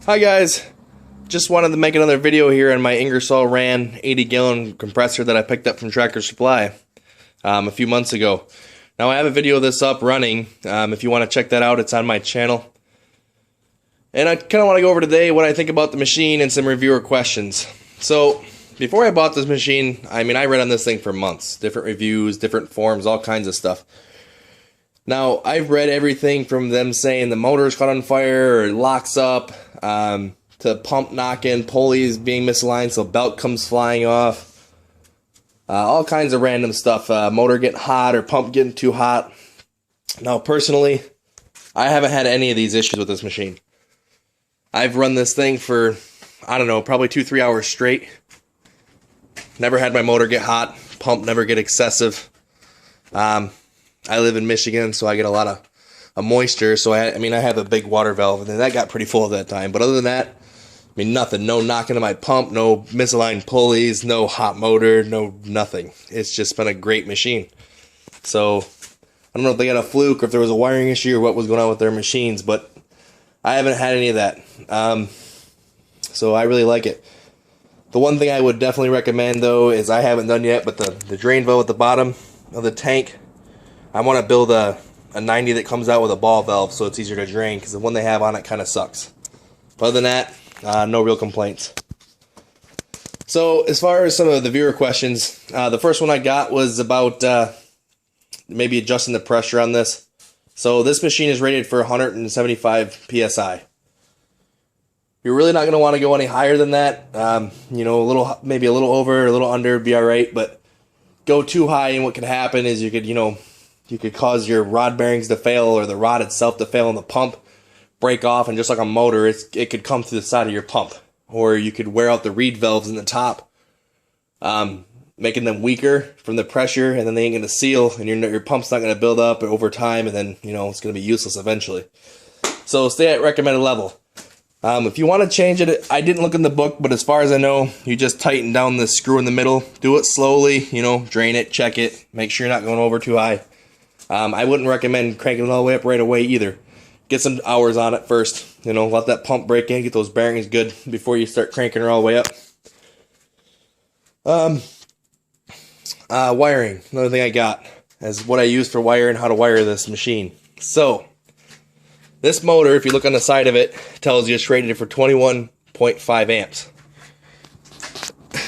Hi guys, just wanted to make another video here on my Ingersoll Rand 80-gallon compressor that I picked up from Tractor Supply a few months ago. Now I have a video of this up running. If you want to check that out, it's on my channel. And I kind of want to go over today what I think about the machine and some reviewer questions. So before I bought this machine, I read on this thing for months. Different reviews, different forums, all kinds of stuff. Now, I've read everything from them saying the motor's caught on fire or locks up, to pump knocking, pulleys being misaligned so belt comes flying off. All kinds of random stuff. Motor getting hot or pump getting too hot. Now, personally, I haven't had any of these issues with this machine. I've run this thing for, I don't know, probably 2-3 hours straight. Never had my motor get hot, pump never get excessive. I live in Michigan, so I get a lot of moisture, so I have a big water valve, and that got pretty full at that time. But other than that, nothing. No knocking to my pump, no misaligned pulleys, no hot motor, no nothing. It's just been a great machine. So, I don't know if they got a fluke or if there was a wiring issue or what was going on with their machines, but I haven't had any of that. So I really like it. The one thing I would definitely recommend, though, is I haven't done yet, but the drain valve at the bottom of the tank, I want to build a 90 that comes out with a ball valve so it's easier to drain, because the one they have on it kind of sucks. But other than that, no real complaints. So as far as some of the viewer questions, the first one I got was about maybe adjusting the pressure on this. So this machine is rated for 175 PSI. You're really not going to want to go any higher than that. Maybe a little over, a little under would be alright, but go too high and what could happen is you could cause your rod bearings to fail or the rod itself to fail in the pump, break off, and just like a motor, it could come through the side of your pump. Or you could wear out the reed valves in the top, making them weaker from the pressure, and then they ain't going to seal, and your pump's not going to build up over time, and then, it's going to be useless eventually. So stay at recommended level. If you want to change it, I didn't look in the book, but as far as I know, you just tighten down the screw in the middle. Do it slowly, drain it, check it, make sure you're not going over too high. I wouldn't recommend cranking it all the way up right away either. Get some hours on it first. Let that pump break in, get those bearings good before you start cranking her all the way up. Wiring. Another thing I got is what I use for wiring, how to wire this machine. So, this motor, if you look on the side of it, tells you it's rated for 21.5 amps.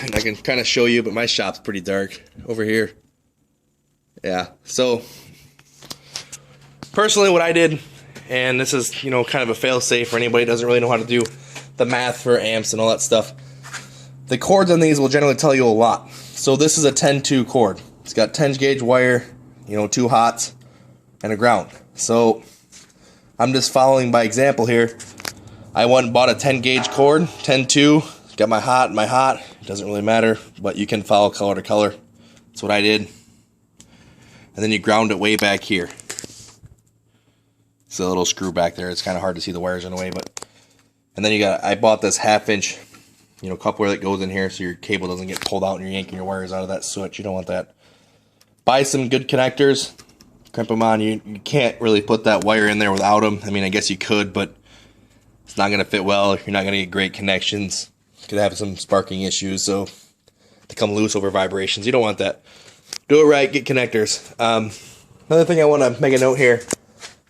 And I can kind of show you, but my shop's pretty dark over here. Yeah, so personally what I did, and this is, kind of a fail-safe for anybody who doesn't really know how to do the math for amps and all that stuff. The cords on these will generally tell you a lot. So this is a 10-2 cord. It's got 10-gauge wire, 2 hots, and a ground. So I'm just following by example here. I went and bought a 10-gauge cord, 10-2, got my hot, it doesn't really matter, but you can follow color to color. That's what I did. And then you ground it way back here. It's a little screw back there. It's kind of hard to see the wires in the way, but. And then I bought this 1/2-inch, coupler that goes in here so your cable doesn't get pulled out and you're yanking your wires out of that switch. You don't want that. Buy some good connectors. Crimp them on. You can't really put that wire in there without them. I guess you could, but it's not going to fit well. You're not going to get great connections. Could have some sparking issues, so they come loose over vibrations. You don't want that. Do it right, get connectors. Another thing I want to make a note here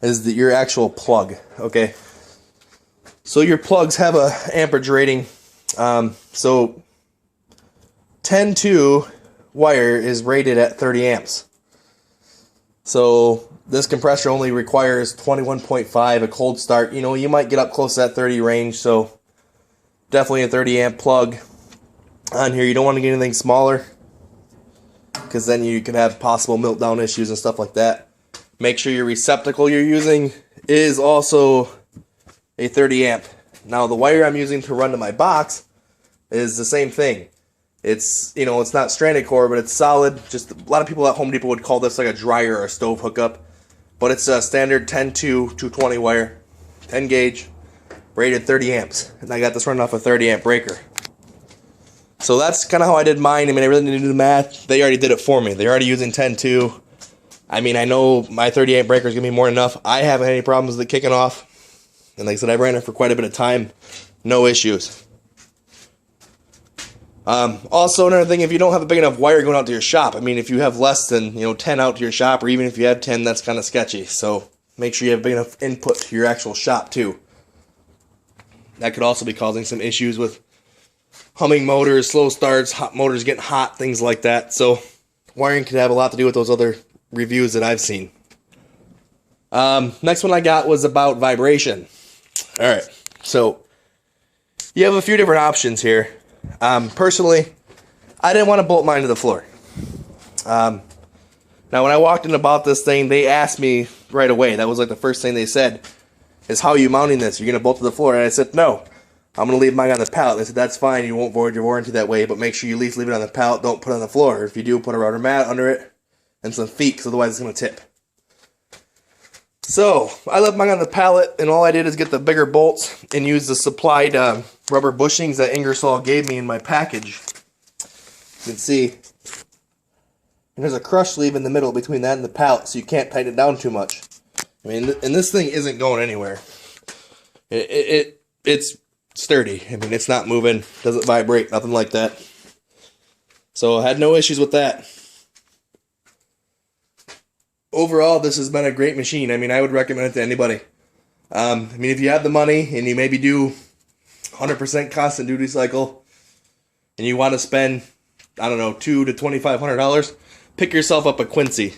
is your actual plug, okay? So your plugs have a amperage rating. So 10-2 wire is rated at 30 amps. So this compressor only requires 21.5, a cold start. You might get up close to that 30 range, so definitely a 30 amp plug on here. You don't want to get anything smaller, because then you could have possible meltdown issues and stuff like that. Make sure your receptacle you're using is also a 30 amp. Now the wire I'm using to run to my box is the same thing. It's, it's not stranded core, but it's solid. Just a lot of people at Home Depot would call this like a dryer or a stove hookup. But it's a standard 10-2 220 wire, 10 gauge, rated 30 amps. And I got this running off a 30 amp breaker. So that's kind of how I did mine. I really didn't do the math. They already did it for me. They're already using 10-2. I know my 30 amp breaker is going to be more than enough. I haven't had any problems with it kicking off. And like I said, I ran it for quite a bit of time. No issues. Also, another thing, if you don't have a big enough wire going out to your shop, I mean, if you have less than 10 out to your shop, or even if you have 10, that's kind of sketchy. So make sure you have big enough input to your actual shop too. That could also be causing some issues with humming motors, slow starts, hot motors getting hot, things like that. So wiring could have a lot to do with those other reviews that I've seen. Next one I got was about vibration. All right, so you have a few different options here. Personally, I didn't want to bolt mine to the floor. Now, when I walked in about this thing, they asked me right away. That was like the first thing they said, is how are you mounting this? You're going to bolt to the floor? And I said, no, I'm going to leave mine on the pallet. They said, that's fine. You won't void your warranty that way, but make sure you at least leave it on the pallet. Don't put it on the floor. If you do, put a rubber mat under it and some feet, because otherwise it's going to tip. So I left mine on the pallet, and all I did is get the bigger bolts and use the supplied rubber bushings that Ingersoll gave me in my package. You can see, and there's a crush sleeve in the middle between that and the pallet, so you can't tighten it down too much. I mean, and this thing isn't going anywhere. It's sturdy. I mean, it's not moving, doesn't vibrate, nothing like that. So I had no issues with that. Overall, this has been a great machine. I mean, I would recommend it to anybody. I mean, if you have the money and you maybe do 100% constant duty cycle and you want to spend, I don't know, $200 to $2,500, pick yourself up a Quincy.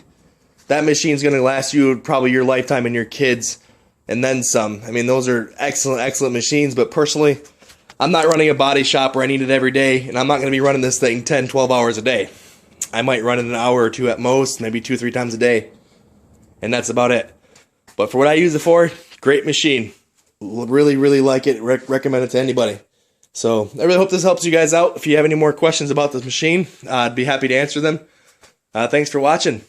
That machine's going to last you probably your lifetime and your kids and then some. I mean, those are excellent, excellent machines, but personally, I'm not running a body shop where I need it every day, and I'm not going to be running this thing 10, 12 hours a day. I might run it an hour or two at most, maybe 2 or 3 times a day. And that's about it. But for what I use it for, great machine. Really, really like it. Recommend it to anybody. So I really hope this helps you guys out. If you have any more questions about this machine, I'd be happy to answer them. Thanks for watching.